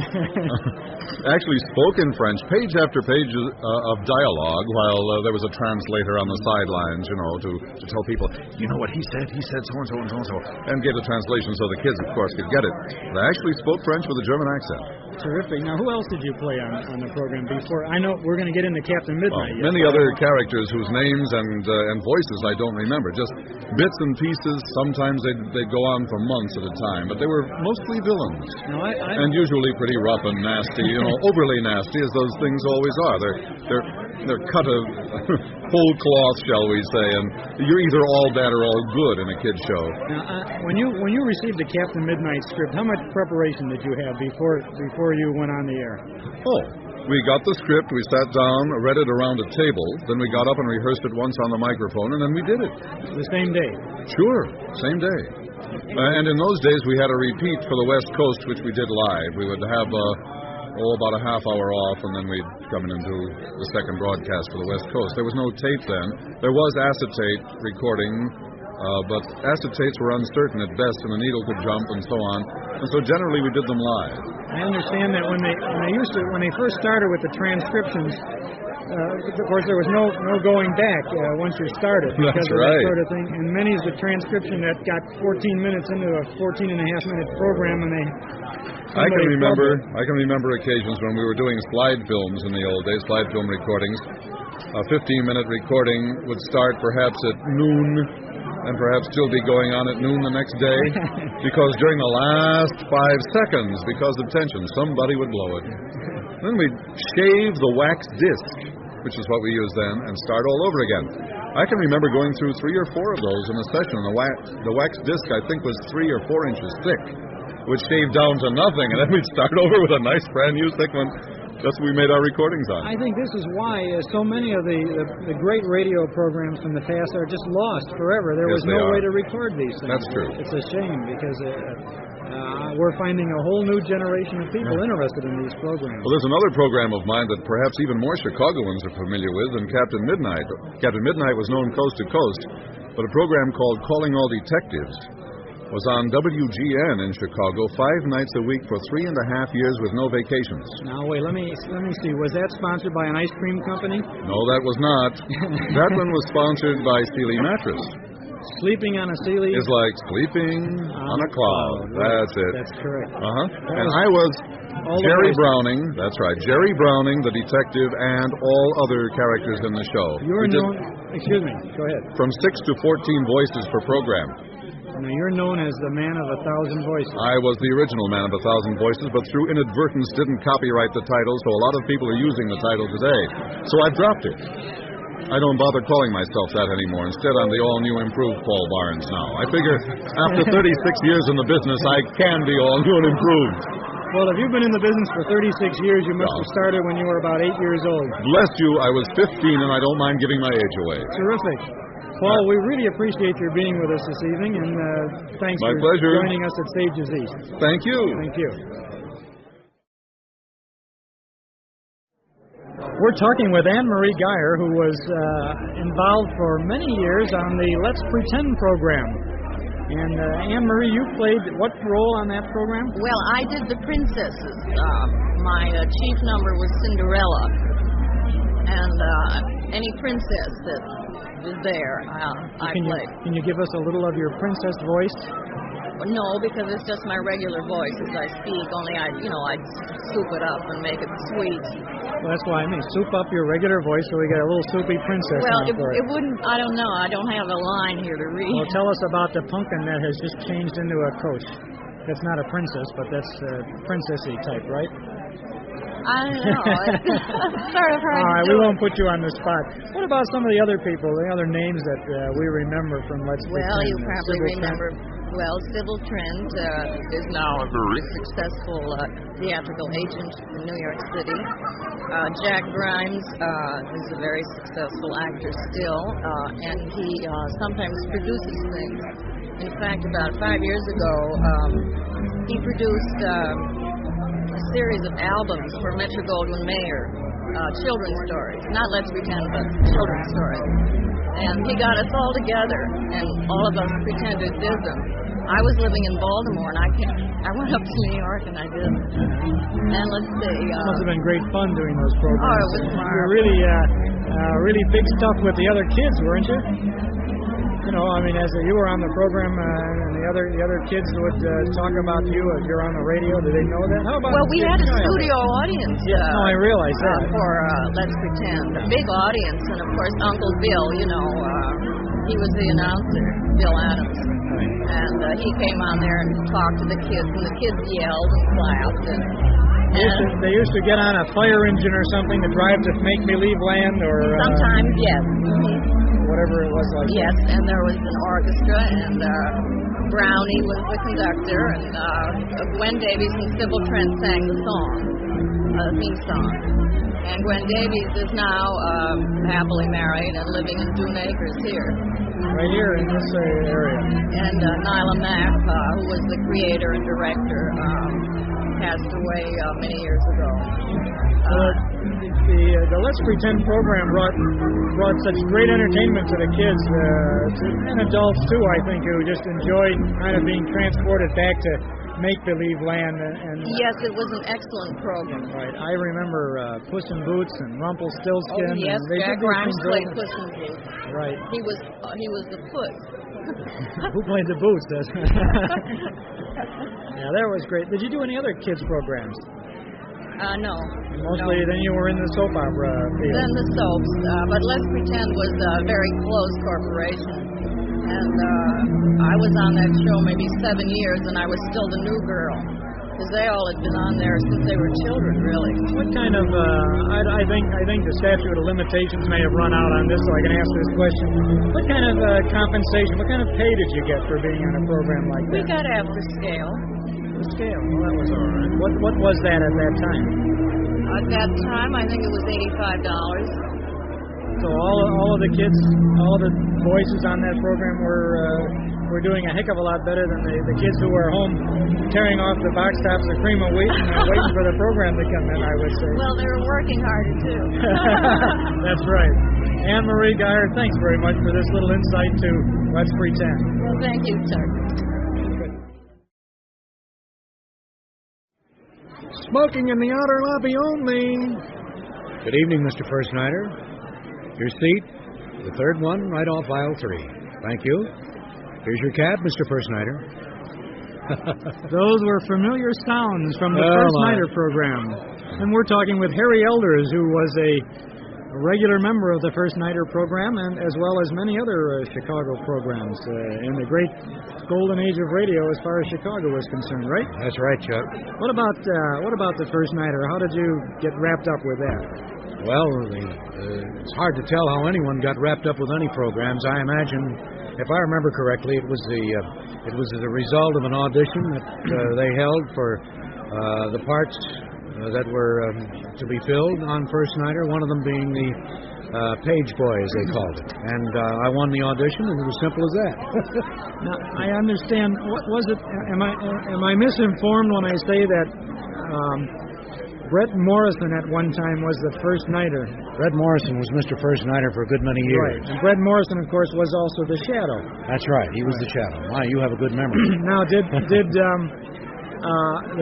Actually spoke in French, page after page of dialogue, while there was a translator on the sidelines, to tell people, you know what he said so-and-so and so-and-so, and gave the translation so the kids, of course, could get it. But I actually spoke French with a German accent. Terrific. Now, who else did you play on the program before? I know we're going to get into Captain Midnight. Many other characters whose names and voices I don't remember. Just bits and pieces. Sometimes they'd go on for months at a time, but they were mostly villains. No, and usually pretty rough and nasty, overly nasty, as those things always are. They're cut of whole cloth, shall we say, and you're either all bad or all good in a kid's show. Now, when you received the Captain Midnight script, how much preparation did you have before you went on the air? Oh, we got the script, we sat down, read it around a table, then we got up and rehearsed it once on the microphone, and then we did it. The same day? Sure, same day. And in those days, we had a repeat for the West Coast, which we did live. We would have about a half hour off, and then we'd come in and do the second broadcast for the West Coast. There was no tape then. There was acetate recording, but acetates were uncertain at best, and the needle could jump and so on. And so generally we did them live. I understand that when they first started with the transcriptions, of course there was no going back once you started because That's of right. that sort of thing. And many's the transcription that got 14 minutes into a 14-and-a-half-minute program, and I can remember occasions when we were doing slide films in the old days, slide film recordings. A 15-minute recording would start perhaps at noon and perhaps still be going on at noon the next day, because during the last 5 seconds, because of tension, somebody would blow it. Then we'd shave the wax disc, which is what we used then, and start all over again. I can remember going through 3 or 4 of those in a session. The wax disc, I think, was 3 or 4 inches thick, which shaved down to nothing, and then we'd start over with a nice brand new thick one. That's what we made our recordings on. I think this is why so many of the great radio programs from the past are just lost forever. There was no way to record these things. That's true. It's a shame because we're finding a whole new generation of people interested in these programs. Well, there's another program of mine that perhaps even more Chicagoans are familiar with than Captain Midnight. Captain Midnight was known coast to coast, but a program called Calling All Detectives was on WGN in Chicago 5 nights a week for 3.5 years with no vacations. Now, wait, let me see. Was that sponsored by an ice cream company? No, that was not. That one was sponsored by Sealy Mattress. Sleeping on a Sealy? Is like sleeping on a cloud. That's it. That's correct. And I was Jerry Browning. That's right. Jerry Browning, the detective, and all other characters in the show. You're known... Excuse me. Go ahead. From 6 to 14 voices per program. Now, you're known as the man of 1,000 voices. I was the original man of 1,000 voices, but through inadvertence didn't copyright the title, so a lot of people are using the title today. So I've dropped it. I don't bother calling myself that anymore. Instead, I'm the all-new improved Paul Barnes now. I figure after 36 years in the business, I can be all-new and improved. Well, if you've been in the business for 36 years, you must have started when you were about 8 years old. Bless you, I was 15, and I don't mind giving my age away. Terrific. Paul, we really appreciate your being with us this evening, and thanks My for pleasure. joining us at Sages East. Thank you. Thank you. We're talking with Anne-Marie Geyer, who was involved for many years on the Let's Pretend program. And Anne-Marie, you played what role on that program? Well, I did the princesses. My chief number was Cinderella. And any princess that was there, I played. Can you give us a little of your princess voice? No, because it's just my regular voice as I speak. Only I soup it up and make it sweet. Well, that's why I mean, soup up your regular voice so we get a little soupy princess. Well, it wouldn't. I don't know. I don't have a line here to read. Well, tell us about the pumpkin that has just changed into a coach. That's not a princess, but that's princessy type, right? I don't know. It's sort of hard. All right, to do. we won't put you on the spot. What about some of the other people, the other names that we remember from Let's Pretend? Well, you probably Sybil remember. Well, Sybil Trent is now a very successful theatrical agent in New York City. Jack Grimes is a very successful actor still, and he sometimes produces things. In fact, about 5 years ago, he produced a series of albums for Metro-Goldwyn-Mayer, children's stories. Not Let's Pretend, but children's stories. And he got us all together, and all of us pretended did them. I was living in Baltimore, and I went up to New York, and I did them. And let's see. Must have been great fun doing those programs. Oh, it was You marvelous. were really big stuff with the other kids, weren't you? You know, I mean, as you were on the program, and the other kids would talk about you as you're on the radio. Did they know that? How about? Well, we had a studio audience. Yes, no, I realize that. For Let's Pretend, a big audience, and of course Uncle Bill. He was the announcer, Bill Adams, and he came on there and talked to the kids, and the kids yelled and clapped. They used to get on a fire engine or something to drive to Make Believe Land, or sometimes, yes. Whatever it was like. Yes, and there was an orchestra, and Brownie was the conductor, and Gwen Davies and Sybil Trent sang the song, the theme song. And Gwen Davies is now happily married and living in Dune Acres here. Right here in this area. And Nyla Mack, who was the creator and director, passed away many years ago. The Let's Pretend program brought such great entertainment to the kids, and adults too, I think, who just enjoyed kind of being transported back to make-believe land. And yes, it was an excellent program. Right. I remember Puss in Boots and Rumpelstiltskin. Oh, yes, and Jack Grimes played Puss in Boots. Right. He was the Puss. Who played the Boots? Yeah, that was great. Did you do any other kids programs? No. Mostly then you were in the soap opera field. Then the soaps. But Let's Pretend was a very close corporation. And I was on that show maybe 7 years, and I was still the new girl. Because they all had been on there since they were children, really. What kind of, I think the statute of limitations may have run out on this, so I can ask this question. What kind of compensation, what kind of pay did you get for being on a program like that? We got after scale. Scale. Well, that was all right. What was that at that time? At that time, I think it was $85. So all of the kids, all the voices on that program were doing a heck of a lot better than the kids who were home tearing off the box tops of cream of wheat and waiting for the program to come in, I would say. Well, they were working harder, too. That's right. Anne-Marie Geyer, thanks very much for this little insight to Let's Pretend. Well, thank you, sir. Smoking in the outer lobby only. Good evening, Mr. First Nighter. Your seat, the third one, right off aisle 3. Thank you. Here's your cab, Mr. First Nighter. Those were familiar sounds from the First Nighter program. And we're talking with Harry Elders, who was a regular member of the First Nighter program, and as well as many other Chicago programs in the great golden age of radio as far as Chicago is concerned, right? That's right, Chuck. What about the First Nighter? How did you get wrapped up with that? Well, it's hard to tell how anyone got wrapped up with any programs. I imagine, if I remember correctly, it was the result of an audition that they held for the parts that were to be filled on First Nighter, one of them being the page boy, as they called it. And I won the audition, and it was simple as that. Now, I understand. What was it? Am I misinformed when I say that Brett Morrison at one time was the First Nighter? Brett Morrison was Mr. First Nighter for a good many years. Right. And Brett Morrison, of course, was also the Shadow. That's right. He was the Shadow. My, you have a good memory. Now, did the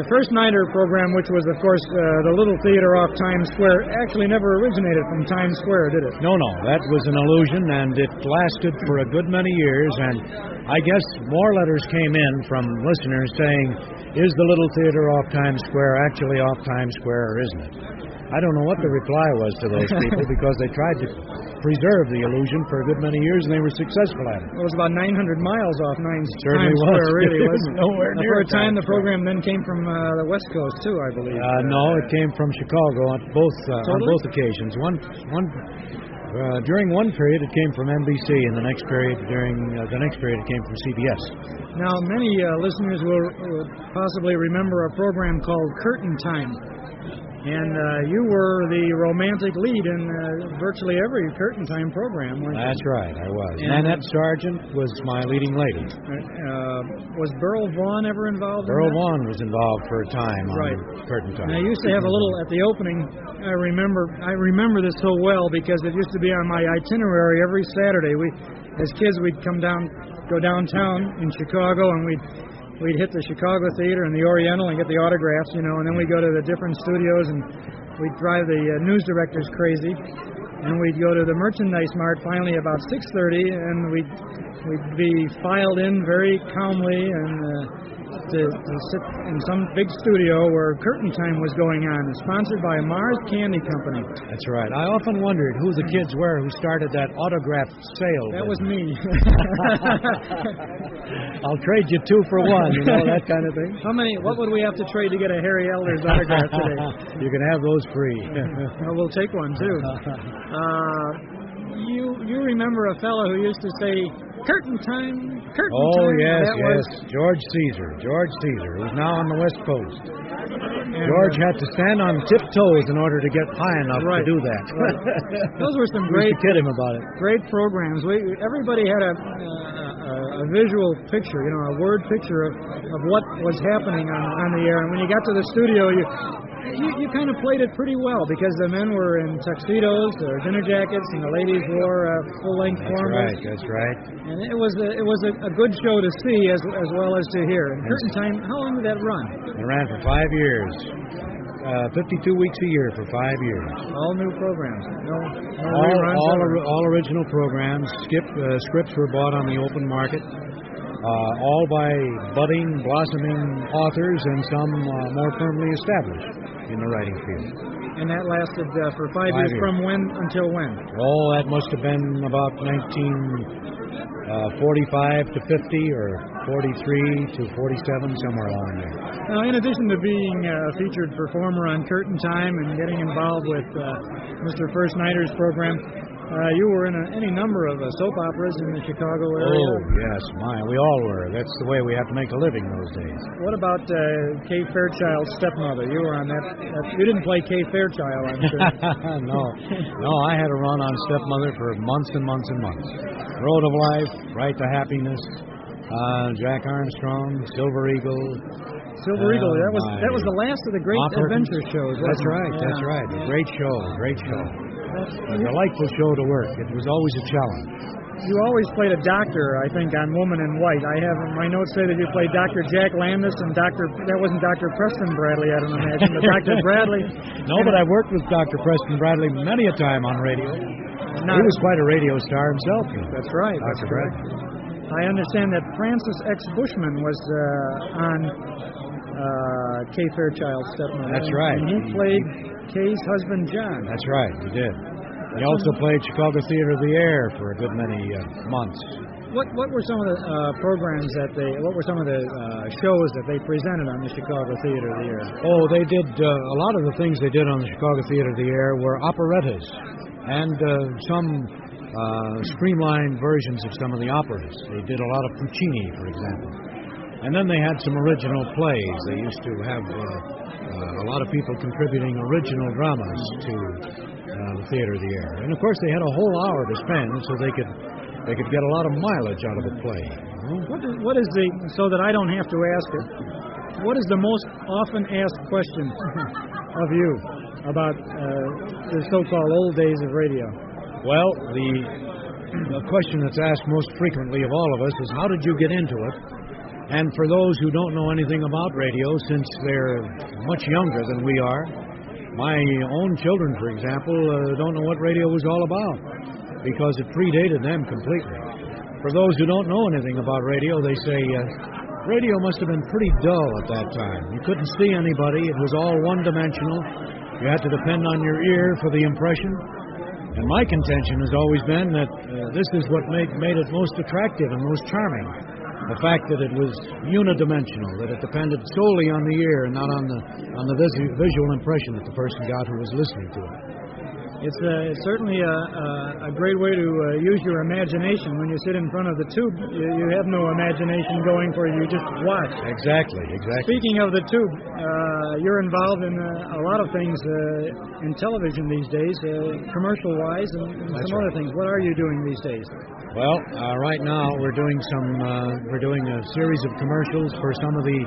First Nighter program, which was, of course, the little theater off Times Square, actually never originated from Times Square, did it? No. That was an illusion, and it lasted for a good many years. And I guess more letters came in from listeners saying, is the Little Theater off Times Square actually off Times Square or isn't it? I don't know what the reply was to those people because they tried to preserve the illusion for a good many years and they were successful at it. It was about 900 miles off Times Certainly Square, really, It wasn't it? nowhere near For a time, Times the program then came from the West Coast, too, I believe. No, it came from Chicago on both occasions. During one period, it came from NBC, and the next period it came from CBS. Now, many listeners will possibly remember a program called Curtain Time. And you were the romantic lead in virtually every Curtain Time program, weren't you? That's right, I was. Nanette Sargent was my leading lady. Was Burl Vaughn ever involved in Burl that? Vaughn was involved for a time on Curtain Time. And I used to have a little, at the opening, I remember this so well because it used to be on my itinerary every Saturday. As kids, we'd go downtown in Chicago, and we'd hit the Chicago Theater and the Oriental and get the autographs, and then we'd go to the different studios and we'd drive the news directors crazy. And we'd go to the Merchandise Mart finally about 6:30, and we'd be filed in very calmly and to sit in some big studio where Curtain Time was going on, sponsored by Mars Candy Company. That's right. I often wondered who the kids were who started that autograph sale. That was me. I'll trade you 2 for 1, that kind of thing. What would we have to trade to get a Harry Elders autograph today? You can have those free. Well, we'll take one, too. You remember a fellow who used to say, Curtain Time, Curtain Time. Oh, yes. George Caesar, who's now on the West Coast. George had to stand on tiptoes in order to get high enough to do that. Right. Those were some great. We used to kid him about it. Great programs. Everybody had a visual picture, a word picture of what was happening on the air. And when you got to the studio, you kind of played it pretty well because the men were in tuxedos or dinner jackets and the ladies wore full-length formals. That's right. And it was a good show to see as well as to hear. And Curtain Time, how long did that run? It ran for 5 years. 52 weeks a year for 5 years. All new programs. No reruns. All original programs. Scripts were bought on the open market. All by budding, blossoming authors and some more firmly established in the writing field. And that lasted for 5 years. From when until when? Oh, that must have been about 1945 to 50 or 43 to 47, somewhere along there. Now, in addition to being a featured performer on Curtain Time and getting involved with Mr. First Nighter's program, you were in any number of soap operas in the Chicago area. Oh, yes, we all were. That's the way we had to make a living those days. What about Kay Fairchild's Stepmother? You were on that. You didn't play Kay Fairchild, I'm sure. No, I had a run on Stepmother for months and months and months. Road of Life, Right to Happiness, Jack Armstrong, Silver Eagle. Silver Eagle, that was the last of the great adventure shows. That's right. A great show. A delightful show to work. It was always a challenge. You always played a doctor, I think, on Woman in White. I have my notes say that you played Dr. Jack Landis and that wasn't Dr. Preston Bradley, I don't imagine, but Dr. Bradley. No, but I worked with Dr. Preston Bradley many a time on radio. He was quite a radio star himself. That's right. Dr. Bradley. I understand that Francis X. Bushman was on Kay Fairchild's Stepmother. That's right. And he played Kay's husband, John. That's right, he did. He also played Chicago Theater of the Air for a good many months. What were some of the programs what were some of the shows that they presented on the Chicago Theater of the Air? Oh, they did, a lot of the things they did on the Chicago Theater of the Air were operettas and some streamlined versions of some of the operas. They did a lot of Puccini, for example. And then they had some original plays. They used to have a lot of people contributing original dramas to the Theater of the Air. And, of course, they had a whole hour to spend so they could get a lot of mileage out of a play. What is so that I don't have to ask it, what is the most often asked question of you about the so-called old days of radio? Well, the question that's asked most frequently of all of us is, how did you get into it? And for those who don't know anything about radio, since they're much younger than we are, my own children, for example, don't know what radio was all about because it predated them completely. For those who don't know anything about radio, they say radio must have been pretty dull at that time. You couldn't see anybody. It was all one-dimensional. You had to depend on your ear for the impression. And my contention has always been that this is what made it most attractive and most charming. The fact that it was unidimensional, that it depended solely on the ear and not on the visual impression that the person got who was listening to it. It's certainly a great way to use your imagination. When you sit in front of the tube, you have no imagination going for you. You just watch. Exactly. Speaking of the tube, you're involved in a lot of things in television these days, commercial-wise, and some other things. What are you doing these days? Well, right now we're doing a series of commercials for some of the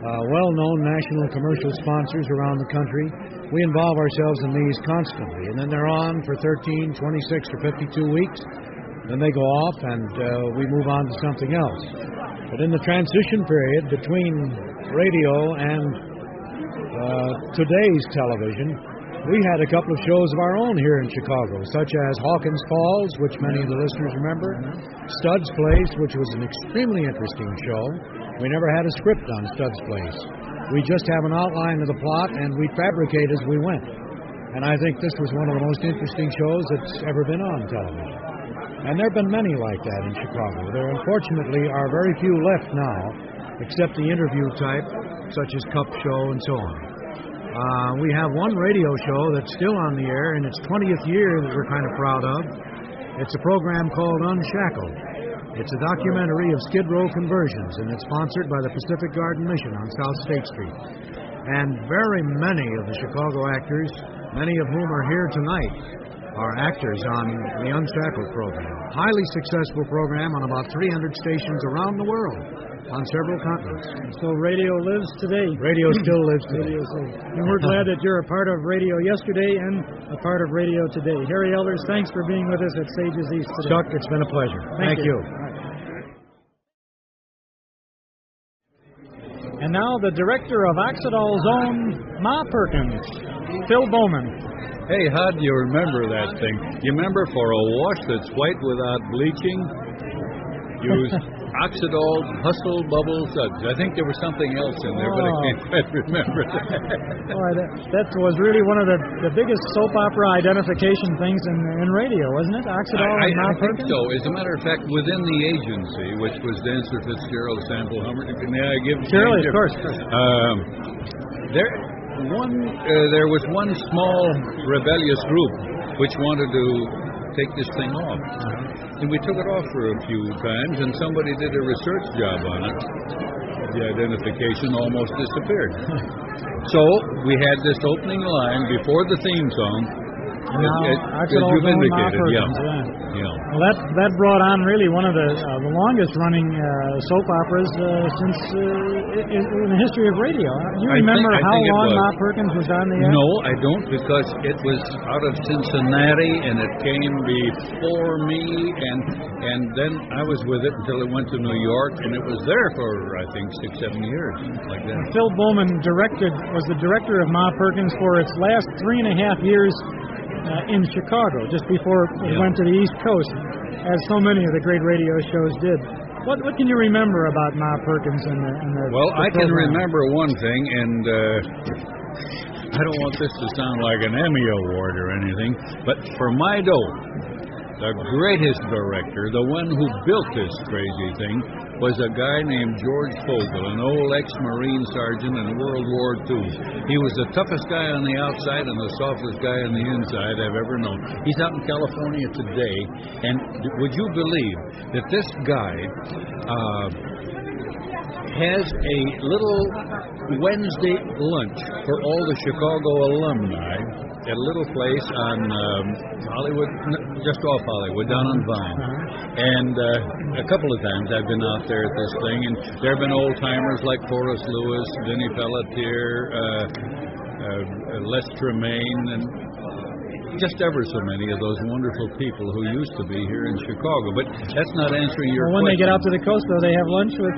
well-known national commercial sponsors around the country. We involve ourselves in these constantly, and then they're on for 13, 26, or 52 weeks. Then they go off, and we move on to something else. But in the transition period between radio and today's television, we had a couple of shows of our own here in Chicago, such as Hawkins Falls, which many of the listeners remember, Studd's Place, which was an extremely interesting show. We never had a script on Studd's Place. We just have an outline of the plot, and we fabricate as we went. And I think this was one of the most interesting shows that's ever been on television. And there have been many like that in Chicago. There, unfortunately, are very few left now, except the interview type, such as Cup Show and so on. We have one radio show that's still on the air in its 20th year that we're kind of proud of. It's a program called Unshackled. It's a documentary of Skid Row conversions, and it's sponsored by the Pacific Garden Mission on South State Street. And very many of the Chicago actors, many of whom are here tonight, are actors on the Unshackled program. Highly successful program on about 300 stations around the world, on several continents. So radio lives today. Radio still lives today. And we're glad that you're a part of radio yesterday and a part of radio today. Harry Elders, thanks for being with us at Sages East today. Chuck, it's been a pleasure. Thank you. And now the director of Oxidol's own Ma Perkins, Phil Bowman. Hey, how do you remember that thing? You remember for a wash that's white without bleaching, use Oxidol Hustle Bubble Suds. I think there was something else in there, but I can't quite remember that. Boy, that was really one of the biggest soap opera identification things in radio, wasn't it? Oxidol and Ma Perkins? I think so. As a matter of fact, within the agency, which was Dancer Fitzgerald, Sample Hummer, may I give Surely, of course. There was one small rebellious group which wanted to take this thing off. And we took it off for a few times, and somebody did a research job on it. The identification almost disappeared. So we had this opening line before the theme song. As you've indicated, Well, that brought on really one of the longest-running soap operas since in the history of radio. You remember how long Ma Perkins was on the air? No, I don't, because it was out of Cincinnati, and it came before me, and then I was with it until it went to New York, and it was there for, I think, 6-7 years, like that. Phil Bowman was the director of Ma Perkins for its last 3.5 years in Chicago, just before it went to the East Coast, as so many of the great radio shows did. What can you remember about Ma Perkins and the Well, I can remember one thing, and I don't want this to sound like an Emmy Award or anything, but for my dough, the greatest director, the one who built this crazy thing, was a guy named George Fogel, an old ex-Marine sergeant in World War II. He was the toughest guy on the outside and the softest guy on the inside I've ever known. He's out in California today, and would you believe that this guy has a little Wednesday lunch for all the Chicago alumni at a little place on Hollywood, just off Hollywood, down on Vine. And a couple of times I've been out there at this thing, and there have been old-timers like Forrest Lewis, Vinnie Pelletier, Les Tremaine, and just ever so many of those wonderful people who used to be here in Chicago. But that's not answering your when question. They get out to the coast, though, they have lunch with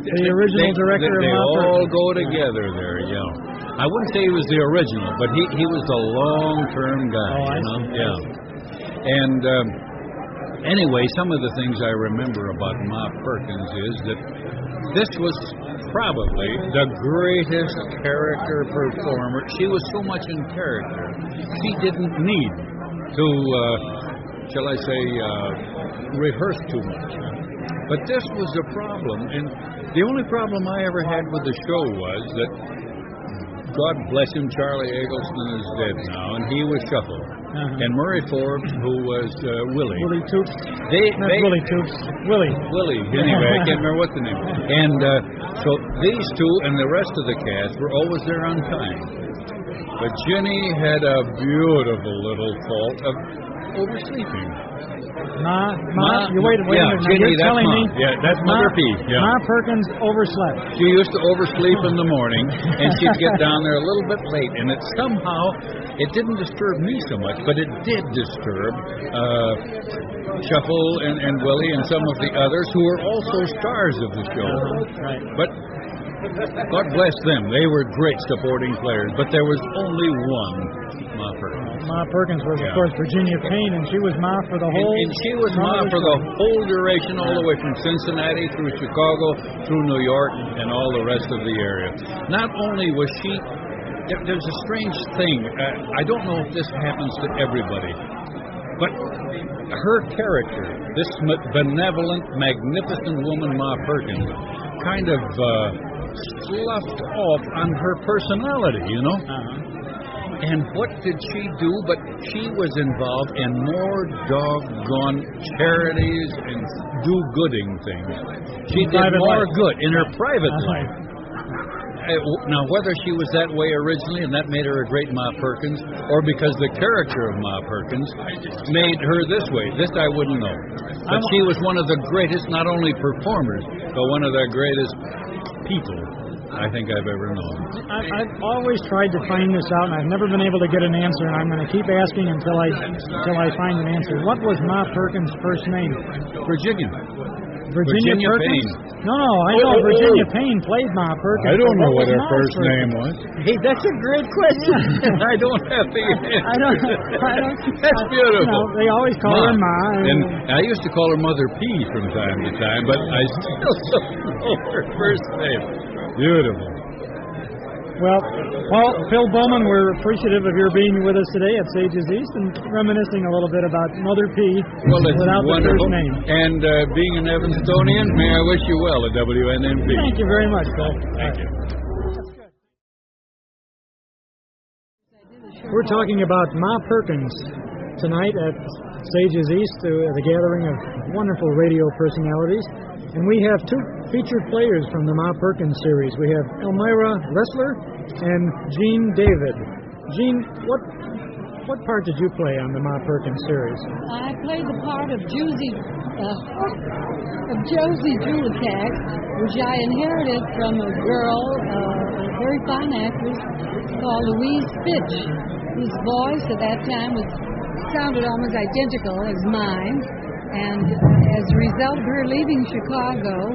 the original director of Ma Perkins. They all go together there, I wouldn't say he was the original, but he was the long-term guy, I see. And Anyway, some of the things I remember about Ma Perkins is that this was probably the greatest character performer. She was so much in character. She didn't need to, shall I say, rehearse too much. But this was a problem, and the only problem I ever had with the show was that, God bless him, Charlie Eggleston is dead now, and he was Shuffle. And Murray Forbes, who was Willie. Willie Toops. Willie Toops. Willie. Anyway, I can't remember what the name was. And so these two and the rest of the cast were always there on time. But Ginny had a beautiful little fault of oversleeping. Wait a minute. Ginny, You're telling me? Yeah, that's Mother P. Yeah. Ma Perkins overslept. She used to oversleep in the morning, and she'd get down there a little bit late, and it didn't disturb me so much, but it did disturb Shuffle and Willie and some of the others who were also stars of the show. Right. But God bless them. They were great supporting players, but there was only one Ma Perkins. Ma Perkins was, of course, Virginia Payne, and she was Ma for the whole... And she was Ma for the whole duration, all the way from Cincinnati through Chicago, through New York, and all the rest of the area. Not only was she... There's a strange thing. I don't know if this happens to everybody, but her character, this benevolent, magnificent woman, Ma Perkins, kind of sloughed off on her personality, you know? And what did she do? But she was involved in more doggone charities and do-gooding things. She did more good in her private life. Now, whether she was that way originally and that made her a great Ma Perkins, or because the character of Ma Perkins made her this way, this I wouldn't know. But she was one of the greatest, not only performers, but one of the greatest people I think I've ever known. I've always tried to find this out, and I've never been able to get an answer, and I'm going to keep asking until I find an answer. What was Ma Perkins' first name? Virginia Perkins? Payne. No, I know Virginia Payne played Ma Perkins. I don't know what her first name was. Hey, that's a great question. I don't have the answer. I don't. That's beautiful. You know, they always call her Ma. And I used to call her Mother P from time to time, but I still don't know her first name. Beautiful. Well, Phil Bowman, we're appreciative of your being with us today at Sages East and reminiscing a little bit about Mother P without the first name. And being an Evanstonian, may I wish you well at WNMP. Thank you very much, Phil. Thank you. We're talking about Ma Perkins tonight at Sages East, the gathering of wonderful radio personalities. And we have two featured players from the Ma Perkins series. We have Elmira Ressler and Gene David. Gene, what part did you play on the Ma Perkins series? I played the part of Josie Julicac, which I inherited from a girl, a very fine actress called Louise Fitch, whose voice at that time sounded almost identical as mine. And as a result of her leaving Chicago,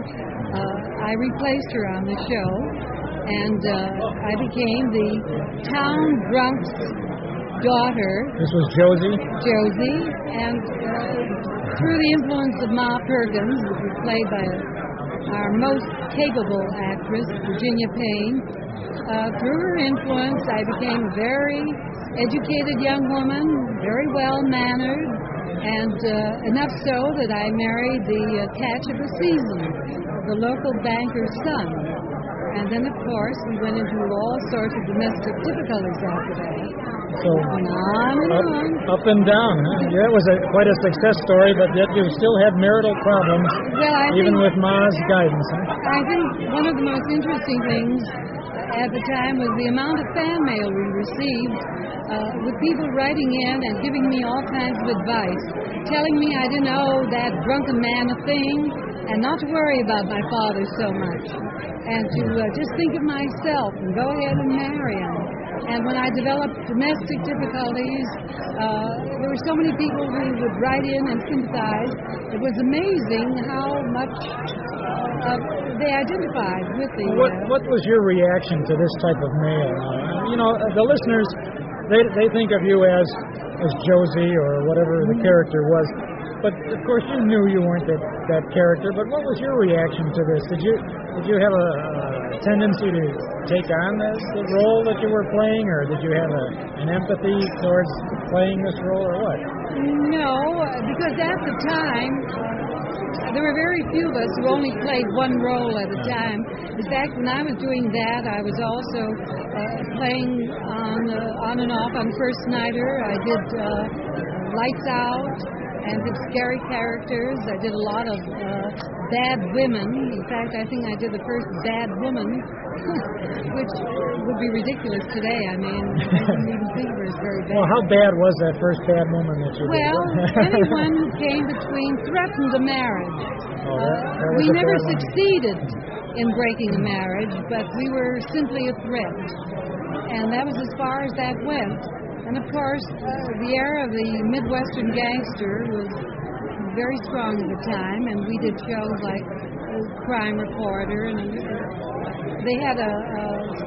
I replaced her on the show, and I became the town drunk's daughter. This was Josie? Josie, and through the influence of Ma Perkins, which was played by our most capable actress, Virginia Payne, through her influence, I became a very educated young woman, very well-mannered, and enough so that I married the catch of the season, the local banker's son. And then, of course, we went into all sorts of domestic difficulties after that. So, and on and on. Up and down. Huh? Yeah, it was quite a success story, but yet you still had marital problems, even with Ma's guidance. Huh? I think one of the most interesting things at the time was the amount of fan mail we received with people writing in and giving me all kinds of advice, telling me I didn't owe that drunken man a thing and not to worry about my father so much, and to just think of myself and go ahead and marry him. And when I developed domestic difficulties, there were so many people who would write in and sympathize. It was amazing how much they identified with the... What was your reaction to this type of mail? You know, the listeners, they think of you as Josie or whatever the character was. But of course, you knew you weren't that character. But what was your reaction to this? Did you have a tendency to take on the role that you were playing, or did you have an empathy towards playing this role, or what? No, because at the time, there were very few of us who only played one role at a time. In fact, when I was doing that, I was also playing on and off on First Nighter. I did Lights Out and did scary characters. I did a lot of bad women. In fact, I think I did the first bad woman, which would be ridiculous today. I mean, I didn't even think of her as very bad. Well, how bad was that first bad woman that you did? Well, anyone who came between threatened a marriage. That was We a never bad one. succeeded in breaking a marriage, but we were simply a threat. And that was as far as that went. And of course, the era of the Midwestern gangster was very strong at the time, and we did shows like Crime Reporter, and they had a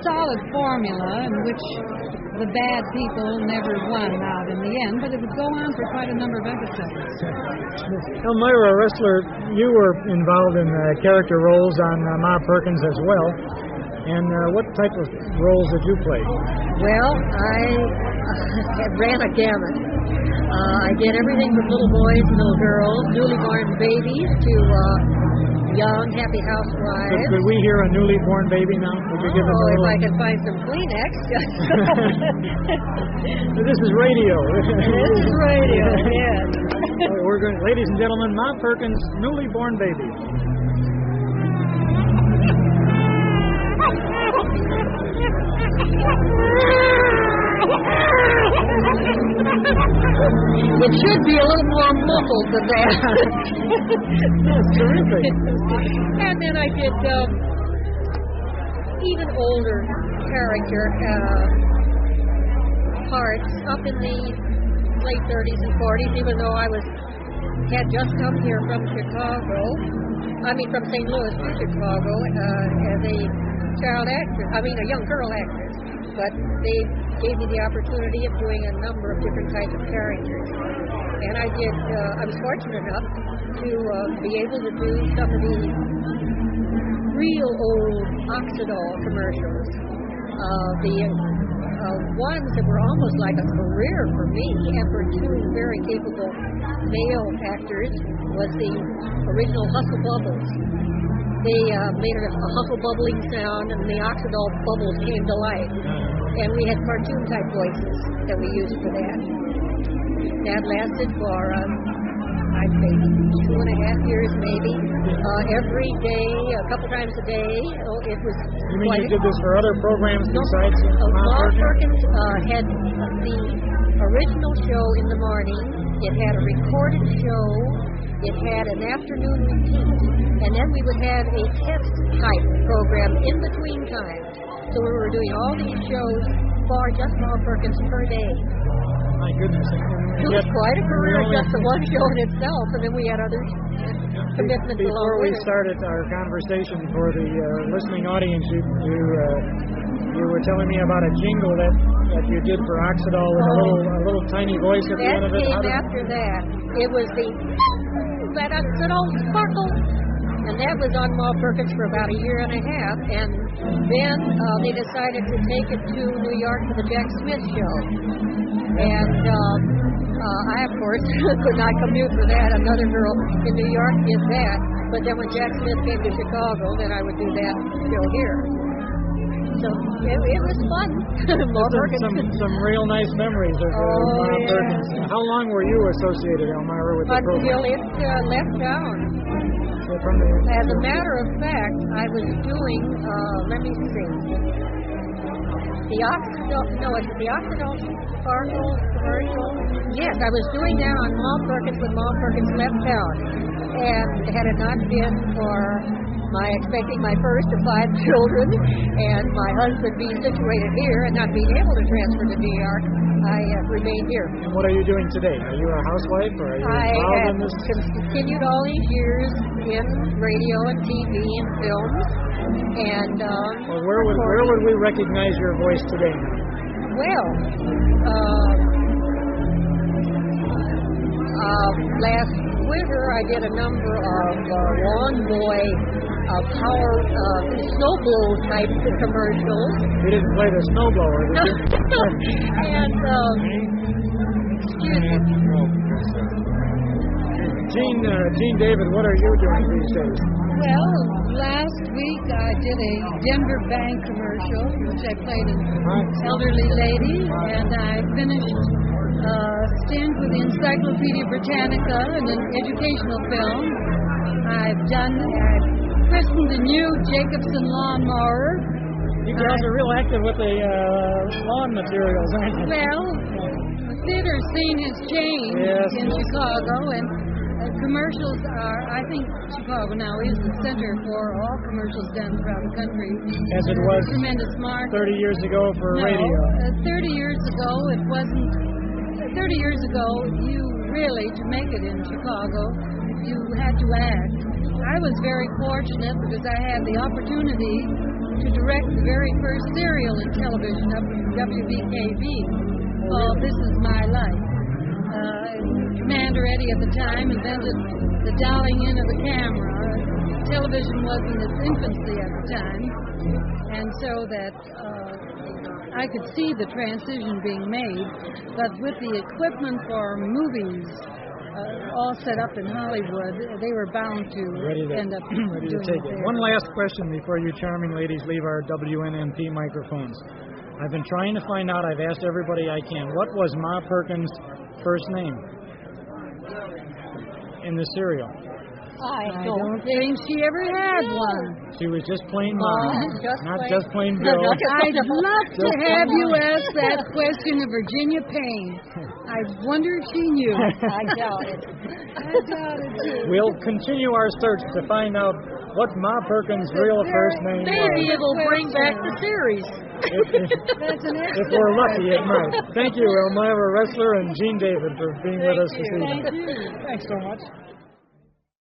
solid formula in which the bad people never won out in the end, but it would go on for quite a number of episodes. Elmira, a wrestler, you were involved in character roles on Ma Perkins as well. And what type of roles did you play? Well, I ran a gamut. I did everything from little boys and little girls, newly born babies, to young, happy housewives. Could we hear a newly born baby now? Would you give us a if little... I can find some Kleenex. This is radio. This is radio, yes. We're going, ladies and gentlemen, Ma Perkins' newly born baby. It should be a little more muffled than that. That's terrific. And then I did even older character parts up in the late 30s and 40s, even though I had just come here from Chicago. From St. Louis to Chicago as a child actress. A young girl actress. But they gave me the opportunity of doing a number of different types of characters. And I was fortunate enough to be able to do some of the real old Oxidol commercials. The ones that were almost like a career for me and for two very capable male actors was the original Hustle Bubbles. They made a hustle bubbling sound, and the Oxidol bubbles came to life. And we had cartoon-type voices that we used for that. That lasted for, I'd say, 2.5 years maybe. Every day, a couple times a day. It was. You mean you did this for other programs besides Ma Perkins had the original show in the morning. It had a recorded show. It had an afternoon repeat. And then we would have a test-type program in between times. So we were doing all these shows for just Ma Perkins per day. My goodness. It was quite a career, just the one show in itself, and then we had other commitments along Before with we it. started our conversation for the listening audience, you were telling me about a jingle that you did for Oxidol with a little tiny voice at the end of it. That came after that. It was that Oxidol sparkle. And that was on Ma Perkins for about 1.5 years. And then they decided to take it to New York for the Jack Smith show. And I, of course, could not commute for that. Another girl in New York did that. But then when Jack Smith came to Chicago, then I would do that show here. So it was fun. Ma Perkins. Some real nice memories of Ma Perkins. How long were you associated, Elmira, with the program? Until it left town. As a matter of fact, I was doing, let me see, the Oxidol Sparkle commercial. Yes, I was doing that on Ma Perkins when Ma Perkins left town. And had it not been for my expecting my first of 5 children and my husband being situated here and not being able to transfer to New York, I have remained here. And what are you doing today? Are you a housewife or are you involved in this? I have continued all these years in radio and TV and films. And where would we recognize your voice today? Well, with her, I did a number of lawn boy power snow blow type commercials. You didn't play the snowblower, did you? And excuse me. Gene David, what are you doing these days? Well, last week I did a Denver Bank commercial, which I played an elderly lady, and I finished a stint with the Encyclopedia Britannica in an educational film. I've christened the new Jacobson lawnmower. You girls are real active with the lawn materials, aren't you? Well, the theater scene has changed in Chicago, and commercials are, I think Chicago now is the center for all commercials done throughout the country. As it was tremendous market. 30 years ago for radio. 30 years ago, it wasn't. 30 years ago, you really, to make it in Chicago, you had to act. I was very fortunate because I had the opportunity to direct the very first serial in television up in WDCB called This Is My Life. Commander Eddie at the time invented the dialing in of the camera. Television was in its infancy at the time, and so that I could see the transition being made, but with the equipment for movies all set up in Hollywood, they were bound to end up ready to take it. One last question before you charming ladies leave our WNMP microphones. I've been trying to find out, I've asked everybody I can, what was Ma Perkins' first name in the serial? I don't think she ever had one. She was just plain Ma, just plain Bill. I'd love to have you ask that question of Virginia Payne. I wonder if she knew. I doubt it. I doubt it too. We'll continue our search to find out what Ma Perkins' real first name was. Maybe it'll bring back the series. If we're lucky, it might. Thank you, Elmira Wrestler and Gene David, for being with us this evening. Thank you. Thanks so much.